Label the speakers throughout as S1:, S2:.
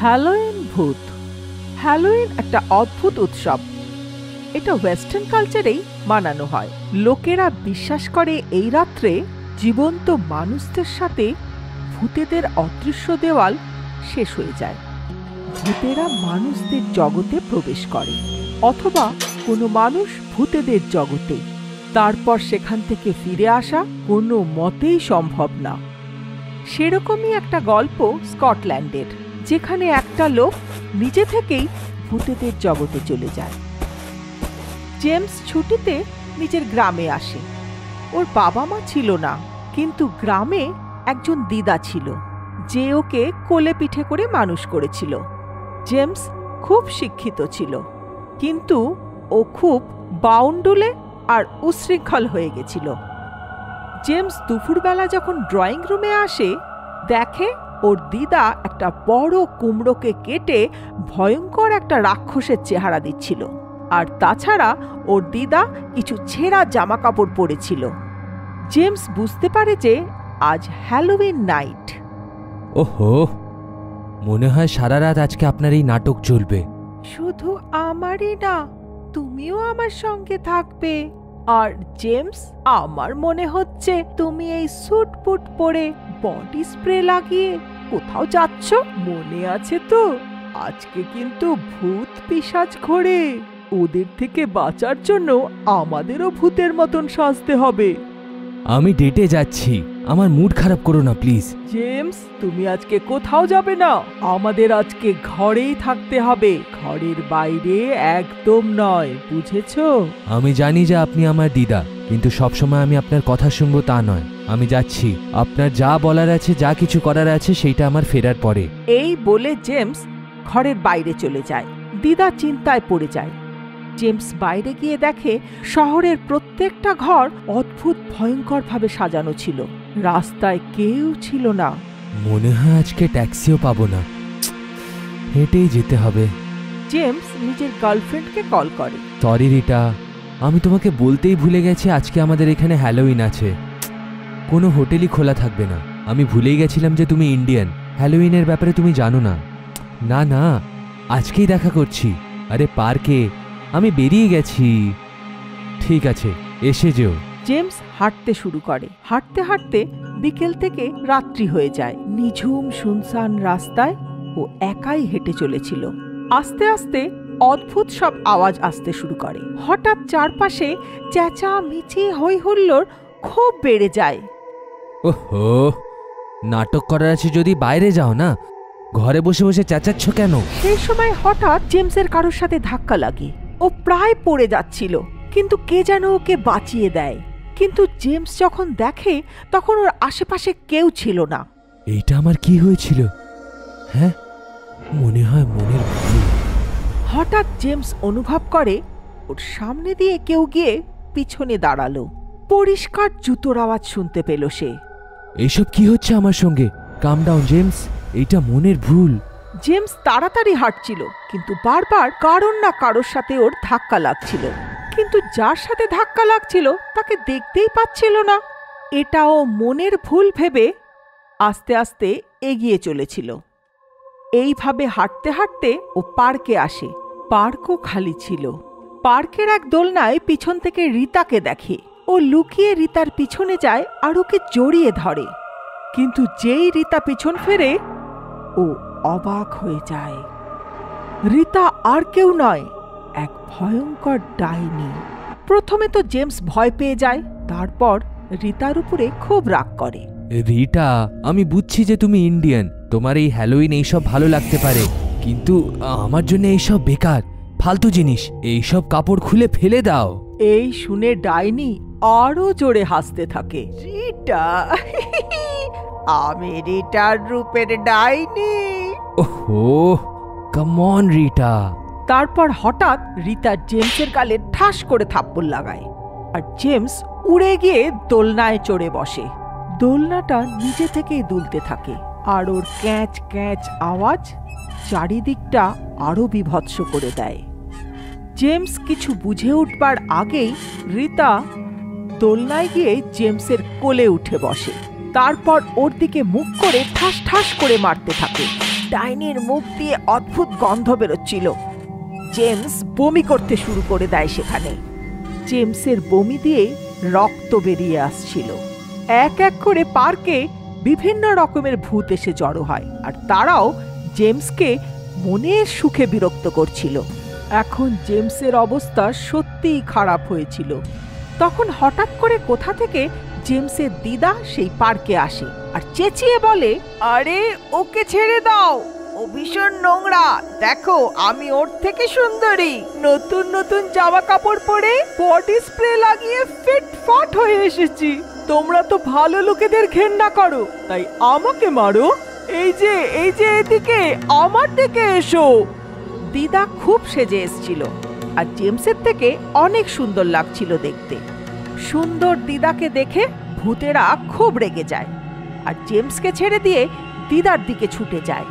S1: Halloween ভূত। Halloween একটা অদ্ভুত উৎসব। এটা ওয়েস্টার্ন কালচারেই মানানো হয়। লোকেরা বিশ্বাস করে এই রাত্রে জীবন্ত মানুষদের সাথে ভূতেদের অদৃশ্য দেওয়াল শেষ হয়ে যায়। ভূতেরা মানুষদের জগতে প্রবেশ করে, অথবা কোনো মানুষ ভূতেদের জগতে, তারপর সেখান থেকে ফিরে আসা কোনো মতেই সম্ভব না। সেরকমই একটা গল্প স্কটল্যান্ডের, যেখানে একটা লোক নিজে থেকেই ভূতেদের জগতে চলে যায়। জেমস ছুটিতে নিজের গ্রামে আসে। ওর বাবা মা ছিল না, কিন্তু গ্রামে একজন দিদা ছিল যে ওকে কোলে পিঠে করে মানুষ করেছিল। জেমস খুব শিক্ষিত ছিল, কিন্তু ও খুব বাউন্ডুলে আর উশৃঙ্খল হয়ে গেছিল। জেমস দুপুরবেলা যখন ড্রয়িং রুমে আসে, দেখে ওর দিদা একটা বড় কুমড়োকে কেটে ভয়ঙ্কর একটা রাক্ষসের চেহারা দিচ্ছিল। আর তাছাড়া ওর দিদা কিছু ছেঁড়া জামা কাপড় পরেছিল। জেমস বুঝতে পারে যে আজ হ্যালোউইন নাইট।
S2: ওহো, মনে হয় সারা রাত আজকে আপনার এই নাটক চলবে।
S1: শুধু আমারই না, তুমিও আমার সঙ্গে থাকবে। আর জেমস, আমার মনে হচ্ছে তুমি এই স্যুট বুট পরে বডি স্প্রে লাগিয়ে কোথাও যাচ্ছ। মনে আছে তো? আজকে কিন্তু ভূত পিশাচ ঘোরে। ওদের থেকে বাঁচার জন্য আমাদেরও ভূতের মতন সাজতে হবে।
S2: আমি ডেটে যাচ্ছি, আমার মুড খারাপ করো না প্লিজ।
S1: জেমস, তুমি আজকে কোথাও যাবে না। আমাদের আজকে ঘরেই থাকতে হবে, ঘরের বাইরে একদম নয়, বুঝেছো?
S2: আমি জানি যে আপনি আমার দিদা, কিন্তু সবসময় আমি আপনার কথা শুনবো তা নয়। আমি যাচ্ছি, আপনার যা বলার আছে, যা কিছু করার আছে সেইটা আমার ফেরার পরে।
S1: এই বলে জেমস ঘরের বাইরে চলে যায়। দিদা চিন্তায় পড়ে যায়। জেমস বাইরে গিয়ে দেখে শহরের প্রত্যেকটা ঘর অদ্ভুত ভয়ঙ্করভাবে সাজানো ছিল। রাস্তায় কেউ ছিল না।
S2: মনে হয় আজকে ট্যাক্সিও পাবো না, হেঁটেই যেতে হবে।
S1: জেমস নিজের গার্লফ্রেন্ডকে কল করে।
S2: সরি রিটা, আমি তোমাকে বলতেই ভুলে গেছি আজকে আমাদের এখানে হ্যালোউইন আছে। কোনো হোটেলই খোলা থাকবে না। আমি ভুলেই গেছিলাম যে তুমি ইন্ডিয়ান। হ্যালোউইনের ব্যাপারে তুমি জানো না। না না, আজকেই দেখা করছি। আরে পার্কে আমি বেরিয়ে গেছি। ঠিক আছে, এসে যেও।
S1: জেমস হাঁটতে শুরু করে। হাঁটতে হাঁটতে বিকেল থেকে রাত্রি হয়ে যায়। নিঝুম শুনশান রাস্তায় ও একাই হেঁটে চলেছিল। আস্তে আস্তে অদ্ভুত সব আওয়াজ আসতে শুরু করে। হঠাৎ চারপাশে চেঁচা মিচি হই হুল্লোড় খুব বেড়ে যায়।
S2: ওহো, নাটক করার আছে যদি বাইরে যাও না, ঘরে বসে বসে চেঁচাচ্ছ কেন?
S1: সেই সময় হঠাৎ জেমসের কারোর সাথে ধাক্কা লাগে। ও প্রায় পড়ে যাচ্ছিল, কিন্তু কে যেন ওকে বাঁচিয়ে দেয়। কিন্তু জেমস যখন দেখে, তখন ওর আশেপাশে কেউ ছিল না।
S2: এইটা আমার কি হয়েছিল? হ্যাঁ, মনে হয় মনের ভুল।
S1: হঠাৎ জেমস অনুভব করে ওর সামনে দিয়ে কেউ গিয়ে পিছনে দাঁড়ালো। পরিষ্কার জুতোর আওয়াজ শুনতে পেল সে।
S2: এইসব কি হচ্ছে আমার সঙ্গে? কাম ডাউন জেমস, এইটা মনের ভুল।
S1: জেমস তাড়াতাড়ি হাঁটছিল, কিন্তু বারবার কারোর না কারোর সাথে ওর ধাক্কা লাগছিল। কিন্তু যার সাথে ধাক্কা লাগছিল তাকে দেখতেই পাচ্ছিল না। এটাও মনের ভুল ভেবে আস্তে আস্তে এগিয়ে চলেছিল। এইভাবে হাঁটতে হাঁটতে ও পার্কে আসে। পার্কও খালি ছিল। পার্কের এক দোলনায় পিছন থেকে রিতাকে দেখে। ও লুকিয়ে রিতার পিছনে যায় আর ওকে জড়িয়ে ধরে। কিন্তু যেই রিতা পিছন ফেরে, ও অবাক হয়ে যায়। রিতা আর কেউ নয়, এক ভয়ঙ্কর ডাইনি। প্রথমে তো জেমস ভয় পেয়ে যায়, তারপর রিতার উপরে খুব রাগ করে।
S2: রিটা, আমি বুঝছি যে তুমি ইন্ডিয়ান, তোমার এই হ্যালোউইন এইসব ভালো লাগতে পারে, কিন্তু আমার জন্য এইসব বেকার, ফালতু জিনিস। এইসব কাপড় খুলে ফেলে দাও।
S1: এই শুনে ডাইনি আরো জোরে হাসতে থাকে। রিটা, আমি রিটার রূপের ডাইনি।
S2: ওহো, কাম অন রিটা।
S1: তারপর হঠাৎ রিতা জেমসের গালে ঠাস করে থাপ্পড় লাগায়, আর জেমস উড়ে গিয়ে দোলনায় চড়ে বসে। দোলনাটা নিজে থেকেই দুলতে থাকে, আর ওর ক্যাঁচ ক্যাঁচ আওয়াজ চারিদিকটা আরো বিভৎস করে দেয়। জেমস কিছু বুঝে উঠবার আগেই রিতা দোলনায় গিয়ে জেমসের কোলে উঠে বসে। তারপর ওর দিকে মুখ করে ঠাস ঠাস করে মারতে থাকে। ডাইনির মুখ দিয়ে অদ্ভুত গন্ধ বেরোচ্ছিল। জেমস বমি করতে শুরু করে দেয় সেখানে। জেমসের বমি দিয়ে রক্ত বেরিয়ে আসছিল। এক এক করে পার্কে বিভিন্ন রকমের ভূত এসে জড়ো হয়, আর তারাও জেমসকে মনের সুখে বিরক্ত করছিল। এখন জেমসের অবস্থা সত্যিই খারাপ হয়েছিল। তখন হঠাৎ করে কোথা থেকে জেমসের দিদা সেই পার্কে আসে আর চেঁচিয়ে বলে, আরে ওকে ছেড়ে দাও, ও ভীষণ নোংরা। দেখো আমি ওর থেকে সুন্দরী। নতুন নতুন জামা কাপড় পরে বডি স্প্রে লাগিয়ে ফিটফাট হয়ে এসেছি। তোমরা তো ভালো লোকেদের ঘেন্না করো, তাই আমাকে মারো। এই যে এদিকে আমার দিকে এসো। দিদা খুব সেজে এসেছিল আর জেমসের থেকে অনেক সুন্দর লাগছিল দেখতে। সুন্দর দিদাকে দেখে ভূতেরা খুব রেগে যায় আর জেমসকে ছেড়ে দিয়ে দিদার দিকে ছুটে যায়।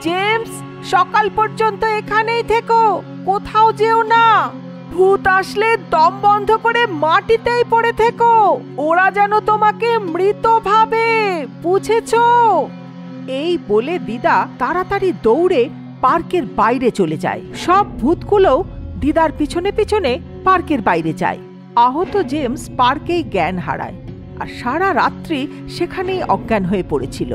S1: জেমস, সকাল পর্যন্ত এখানেই থেকো, কোথাও যেও না। ভূত আসলে দম বন্ধ করে মাটিতেই পড়ে থেকো, ওরা যেন তোমাকে মৃত ভাবে, বুঝেছো? এই বলে দিদা তাড়াতাড়ি দৌড়ে পার্কের বাইরে চলে যায়। সব ভূতগুলো দিদার পিছনে পিছনে পার্কের বাইরে যায়। আহত জেমস পার্কেই জ্ঞান হারায় আর সারা রাত্রি সেখানেই অজ্ঞান হয়ে পড়েছিল।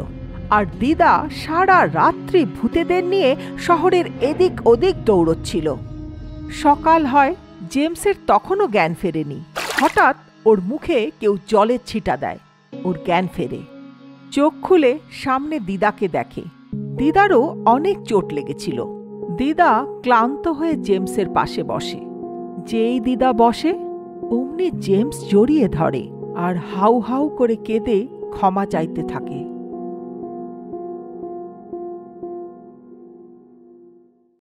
S1: আর দিদা সারা রাত্রি ভূতেদের নিয়ে শহরের এদিক ওদিক দৌড়চ্ছিল। সকাল হয়, জেমসের তখনও জ্ঞান ফেরেনি। হঠাৎ ওর মুখে কেউ জলের ছিটা দেয়, ওর জ্ঞান ফেরে। চোখ খুলে সামনে দিদাকে দেখে। দিদারও অনেক চোট লেগেছিল। দিদা ক্লান্ত হয়ে জেমসের পাশে বসে। যেই দিদা বসে অমনি জেমস জড়িয়ে ধরে আর হাউ হাউ করে কেঁদে ক্ষমা চাইতে থাকে।